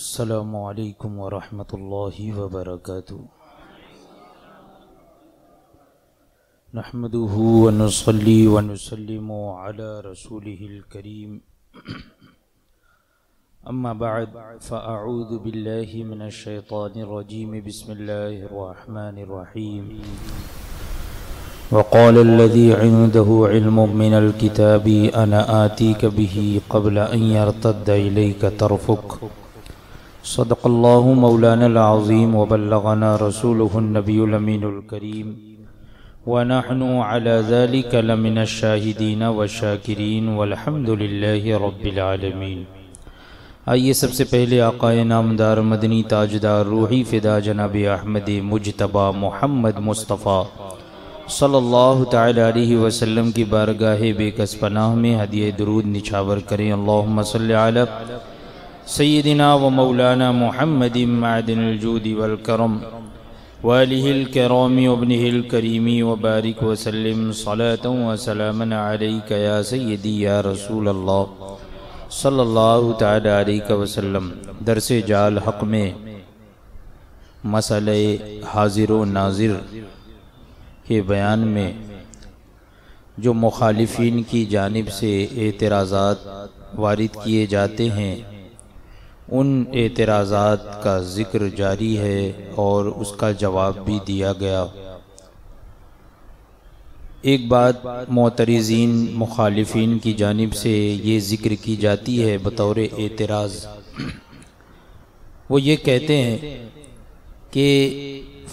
السلام علیکم ورحمۃ اللہ وبرکاتہ نحمده ونصلي ونسلم على رسوله الكريم اما بعد فاعوذ بالله من الشیطان الرجیم بسم اللہ الرحمن الرحیم وقال الذي عنده علم من الكتاب انا آتيك به قبل ان يرتد اليك طرفك صدق الله مولانا العظيم وبلغنا رسوله النبي الأمين الكريم ونحن على ذلك لمن الشاهدين والشاكرين والحمد لله رب العالمين۔ آئیے سب سے پہلے آقا نامدار مدنی تاجدار روحی فدا جناب احمد مجتبی محمد مصطفیٰ صلی اللہ تعالی علیہ وسلم کی بارگاہ بے کس پناہ میں ہدیہ درود نچھاور کریں۔ اللہم صلی علی سیدنا و مولانا محمد معدن الجود والکرم والہ الکرام وابنہ الکریم وبارک وسلم صلاة و سلاما علیک یا سیدی یا رسول اللہ صلی اللہ تعالی علیہ وسلم۔ درس جال حق میں مسئلہ حاضر و ناظر کے بیان میں جو مخالفین کی جانب سے اعتراضات وارد کیے جاتے ہیں ان اعتراضات کا ذکر جاری ہے اور اس کا جواب بھی دیا گیا۔ ایک بات معترضین مخالفین کی جانب سے یہ ذکر کی جاتی ہے بطور اعتراض، وہ یہ کہتے ہیں کہ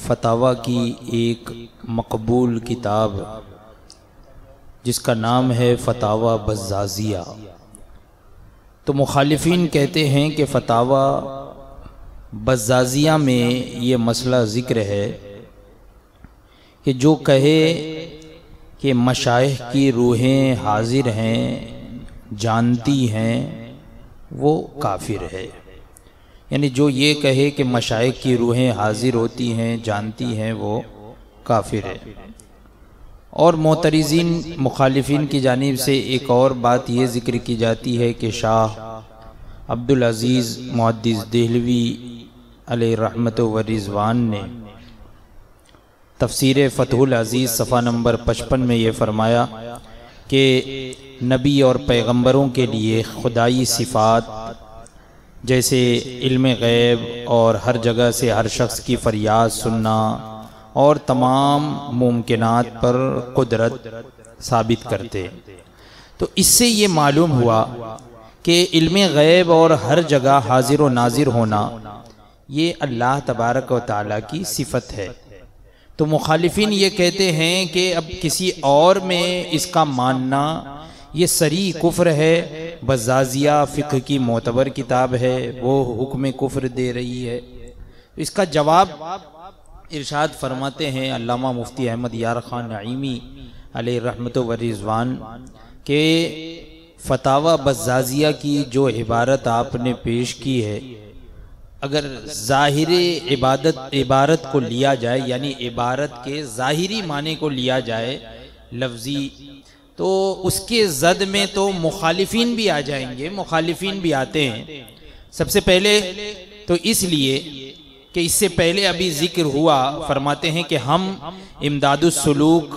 فتاوی کی ایک مقبول کتاب جس کا نام ہے فتاوی بزازیہ، تو مخالفین کہتے ہیں کہ فتاوی بزازیہ میں یہ مسئلہ ذکر ہے کہ جو کہے کہ مشائخ کی روحیں حاضر ہیں جانتی ہیں وہ کافر ہے، یعنی جو یہ کہے کہ مشائخ کی روحیں حاضر ہوتی ہیں جانتی ہیں وہ کافر ہے۔ اور معترضین مخالفین کی جانب سے ایک اور بات یہ ذکر کی جاتی ہے کہ شاہ عبدالعزیز محدث دہلوی علیہ رحمت و رضوان نے تفسیر فتح العزیز صفحہ نمبر 55 میں یہ فرمایا کہ نبی اور پیغمبروں کے لیے خدائی صفات جیسے علم غیب اور ہر جگہ سے ہر شخص کی فریاد سننا اور تمام ممکنات پر قدرت ثابت کرتے، تو اس سے یہ معلوم ہوا کہ علم غیب اور ہر جگہ حاضر و ناظر ہونا یہ اللہ تبارک و تعالیٰ کی صفت ہے۔ تو مخالفین یہ کہتے ہیں کہ اب کسی اور میں اس کا ماننا یہ صریح کفر ہے۔ بزازیہ فقہ کی معتبر کتاب ہے، وہ حکم کفر دے رہی ہے۔ اس کا جواب ارشاد فرماتے ہیں علامہ مفتی احمد یار خان نعیمی علیہ رحمت و رضوان کہ فتاوی بزازیہ کی جو عبارت آپ نے پیش کی ہے، اگر ظاہر عبارت کو لیا جائے، یعنی عبارت کے ظاہری معنی کو لیا جائے لفظی، تو اس کے زد میں تو مخالفین بھی آ جائیں گے، مخالفین بھی آتے ہیں۔ سب سے پہلے تو اس لیے کہ اس سے پہلے ابھی ذکر ہوا، فرماتے ہیں کہ ہم امداد السلوک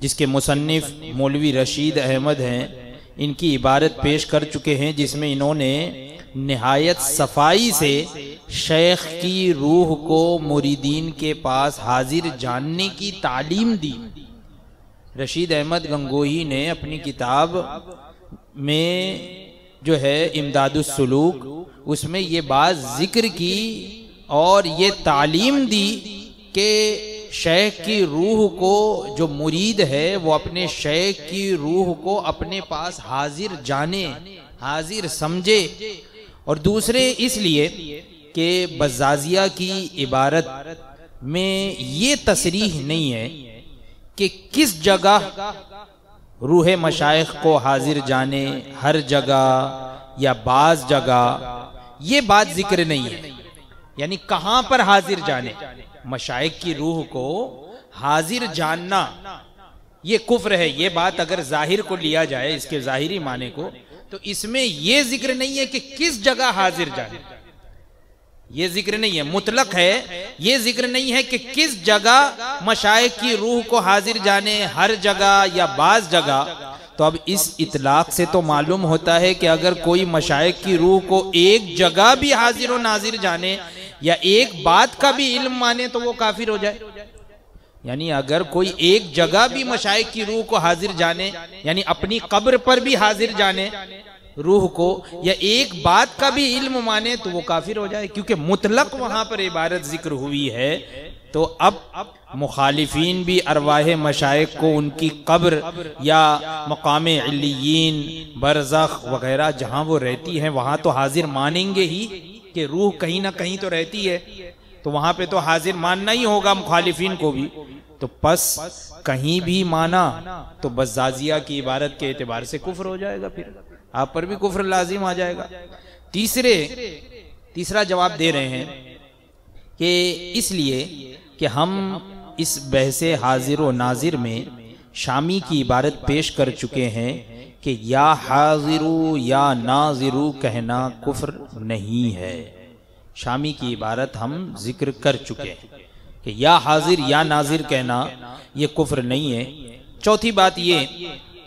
جس کے مصنف مولوی رشید احمد ہیں ان کی عبارت پیش کر چکے ہیں، جس میں انہوں نے نہایت صفائی سے شیخ کی روح کو مریدین کے پاس حاضر جاننے کی تعلیم دی۔ رشید احمد گنگوہی نے اپنی کتاب میں جو ہے امداد السلوک اس میں یہ بات ذکر کی اور یہ تعلیم دی کہ شیخ کی روح کو جو مرید ہے وہ اپنے شیخ کی روح کو اپنے پاس حاضر جانے، حاضر سمجھے۔ اور دوسرے اس لیے کہ بزازیہ کی عبارت میں یہ تصریح نہیں ہے کہ کس جگہ روح مشائخ کو حاضر جانے، ہر جگہ یا بعض جگہ، یہ بات ذکر نہیں ہے، یعنی کہاں پر حاضر جانے۔ مشائخ کی روح کو حاضر جاننا یہ کفر ہے، یہ بات اگر ظاہر کو لیا جائے، اس کے ظاہری معنی کو، تو اس میں یہ ذکر نہیں ہے کہ کس جگہ حاضر جانے، یہ ذکر نہیں ہے، مطلق ہے۔ یہ ذکر نہیں ہے کہ کس جگہ مشائخ کی روح کو حاضر جانے، ہر جگہ یا بعض جگہ۔ تو اب اس اطلاق سے تو معلوم ہوتا ہے کہ اگر کوئی مشائخ کی روح کو ایک جگہ بھی حاضر و ناظر جانے یا ایک بات کا بھی علم مانے تو وہ کافر ہو جائے۔ یعنی اگر کوئی ایک جگہ بھی مشائخ کی روح کو حاضر جانے، یعنی اپنی قبر پر بھی حاضر جانے روح کو، یا ایک بات کا بھی علم مانے تو وہ کافر ہو جائے، کیونکہ مطلق وہاں پر عبارت ذکر ہوئی ہے۔ تو اب مخالفین بھی ارواح مشائخ کو ان کی قبر یا مقام علیین، برزخ وغیرہ جہاں وہ رہتی ہیں وہاں تو حاضر مانیں گے ہی، کہ روح کہیں نہ کہیں تو رہتی ہے، تو وہاں پہ تو حاضر ماننا ہی ہوگا مخالفین کو بھی۔ تو پس کہیں بھی مانا تو بزازیہ کی عبارت کے اعتبار سے کفر ہو جائے گا، پھر آپ پر بھی کفر لازم آ جائے گا۔ تیسرا جواب دے رہے ہیں کہ اس لیے کہ ہم اس بحث حاضر و ناظر میں شامی کی عبارت پیش کر چکے ہیں کہ یا حاضرو یا ناظرو کہنا کفر نہیں ہے۔ شامی کی عبارت ہم ذکر کر چکے ہیں کہ یا حاضر یا ناظر کہنا یہ کفر نہیں ہے۔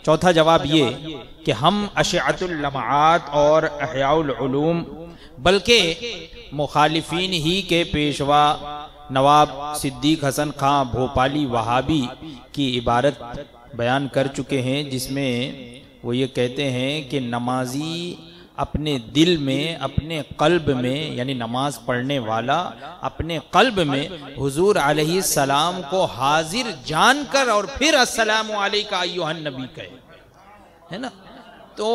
چوتھا جواب یہ کہ ہم اشعۃ اللمعات اور احیاء العلوم، بلکہ مخالفین ہی کے پیشوا نواب صدیق حسن خان بھوپالی وہابی کی عبارت بیان کر چکے ہیں، جس میں وہ یہ کہتے ہیں کہ نمازی اپنے دل میں، اپنے قلب میں، یعنی نماز پڑھنے والا اپنے قلب میں حضور علیہ السلام کو حاضر جان کر اور پھر السلام علیکہ ایھا النبی کہے، ہے نا۔ تو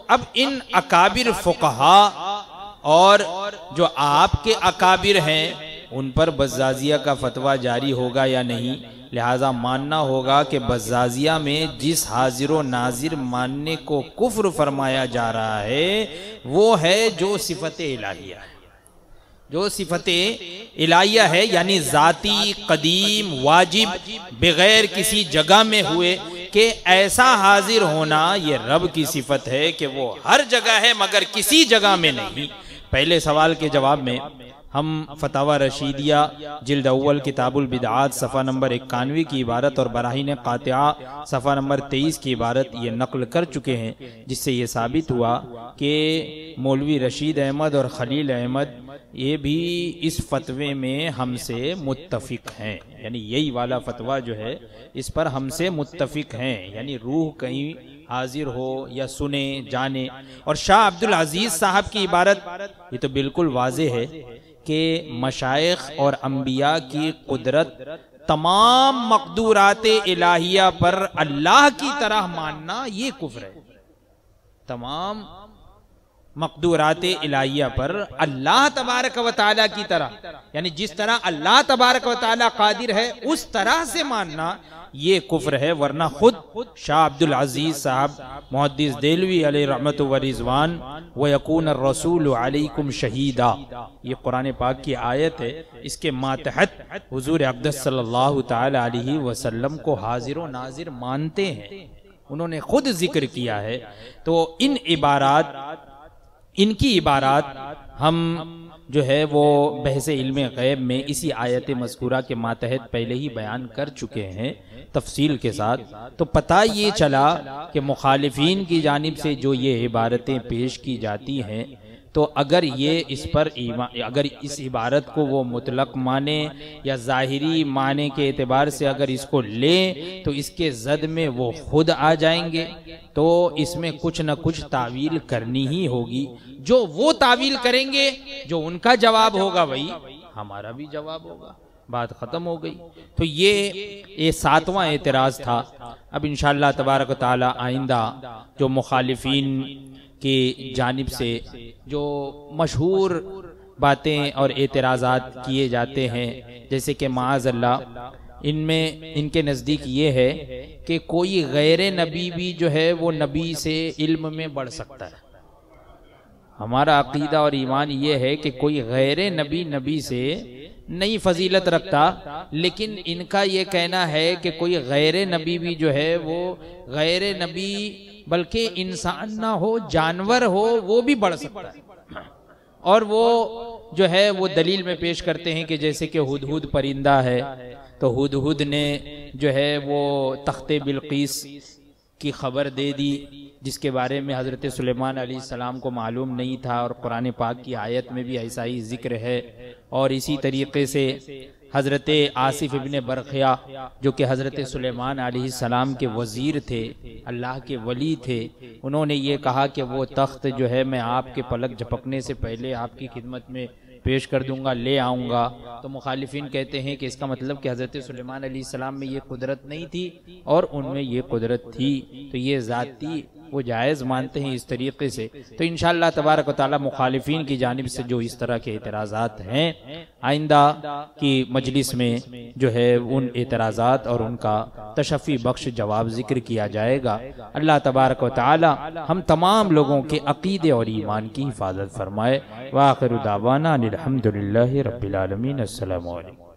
اب ان اکابر فقہا اور جو آپ کے اکابر ہیں ان پر بزازیہ کا فتویٰ جاری ہوگا یا نہیں، لہذا ماننا ہوگا کہ بزازیہ میں جس حاضر و ناظر ماننے کو کفر فرمایا جا رہا ہے وہ ہے جو صفت الہیہ ہے، جو صفت الہیہ ہے، یعنی ذاتی، قدیم، واجب، بغیر کسی جگہ میں ہوئے، کہ ایسا حاضر ہونا یہ رب کی صفت ہے کہ وہ ہر جگہ ہے مگر کسی جگہ میں نہیں۔ پہلے سوال کے جواب میں ہم فتاوی رشیدیہ جلد اول کتاب البدعات صفحہ نمبر 91 کی عبارت اور براہین قاطعہ صفحہ نمبر 23 کی عبارت یہ نقل کر چکے ہیں، جس سے یہ ثابت ہوا کہ مولوی رشید احمد اور خلیل احمد یہ بھی اس فتوے میں ہم سے متفق ہیں، یعنی یہی والا فتویٰ جو ہے اس پر ہم سے متفق ہیں، یعنی روح کہیں حاضر ہو یا سنے جانے۔ اور شاہ عبدالعزیز صاحب کی عبارت یہ تو بالکل واضح ہے کہ مشائخ اور انبیاء کی قدرت تمام مقدورات الہیہ پر اللہ کی طرح ماننا یہ کفر ہے۔ تمام مقدورات الہیہ پر اللہ تبارک و تعالیٰ کی طرح، یعنی جس طرح اللہ تبارک و تعالیٰ قادر ہے اس طرح سے ماننا یہ کفر ہے، ورنہ خود شاہ عبدالعزیز صاحب محدث دہلوی علیہ رحمت و رضوان وَيَكُونَ الرَّسُولُ عَلَيْكُمْ شَهِيدًا، یہ قرآن پاک کی آیت ہے، اس کے ماتحت حضور اقدس صلی اللہ تعالی علیہ وسلم کو حاضر و ناظر مانتے ہیں، انہوں نے خود ذکر کیا ہے۔ تو ان کی عبارات ہم جو ہے وہ بحث علم غیب میں اسی آیت مذکورہ کے ماتحت پہلے ہی بیان کر چکے ہیں تفصیل کے ساتھ۔ تو پتہ یہ چلا کہ مخالفین کی جانب سے جو یہ عبارتیں پیش کی جاتی ہیں، تو اگر یہ اگر اس عبارت کو وہ مطلق مانے یا ظاہری معنی کے اعتبار سے اگر اس کو لیں تو اس کے زد میں وہ خود آ جائیں گے، تو اس میں کچھ نہ کچھ تعویل کرنی ہی ہوگی۔ جو وہ تعویل کریں گے جو ان کا جواب ہوگا وہی ہمارا بھی جواب ہوگا، بات ختم ہو گئی۔ تو یہ 7واں اعتراض تھا۔ اب انشاءاللہ تبارک و تعالی آئندہ جو مخالفین کی جانب سے جو مشہور باتیں اور اعتراضات کیے جاتے ہیں، جیسے کہ معاذ اللہ ان کے نزدیک یہ ہے کہ کوئی غیر نبی بھی جو ہے وہ نبی سے علم میں بڑھ سکتا ہے۔ ہمارا عقیدہ اور ایمان یہ ہے کہ کوئی غیر نبی سے نہیں فضیلت رکھتا، لیکن ان کا یہ کہنا ہے کہ کوئی غیر نبی بھی جو ہے وہ غیر نبی بلکہ انسان نہ ہو جانور ہو وہ بھی بڑھ سکتا ہے، اور وہ جو ہے وہ دلیل میں پیش کرتے ہیں کہ جیسے کہ ہدہد پرندہ ہے، تو ہدہد نے جو ہے وہ تخت بلقیس کی خبر دے دی، جس کے بارے میں حضرت سلیمان علیہ السلام کو معلوم نہیں تھا، اور قرآن پاک کی آیت میں بھی ایسا ہی ذکر ہے۔ اور اسی طریقے سے حضرت آصف ابن برقیہ جو کہ حضرت سلیمان علیہ السلام کے وزیر تھے، اللہ کے ولی تھے، انہوں نے یہ کہا کہ وہ تخت جو ہے میں آپ کے پلک جھپکنے سے پہلے آپ کی خدمت میں پیش کر دوں گا، لے آؤں گا۔ تو مخالفین کہتے ہیں کہ اس کا مطلب کہ حضرت سلیمان علیہ السلام میں یہ قدرت نہیں تھی اور ان میں یہ قدرت تھی، تو یہ ذاتی وہ جائز مانتے ہیں اس طریقے سے۔ تو انشاءاللہ تبارک و تعالی مخالفین کی جانب سے جو اس طرح کے اعتراضات ہیں، آئندہ کی مجلس میں جو ہے ان اعتراضات اور ان کا تشفی بخش جواب ذکر کیا جائے گا۔ اللہ تبارک و تعالی ہم تمام لوگوں کے عقیدے اور ایمان کی حفاظت فرمائے۔ وآخر دعوانا الحمدللہ رب العالمین۔ السلام علیکم۔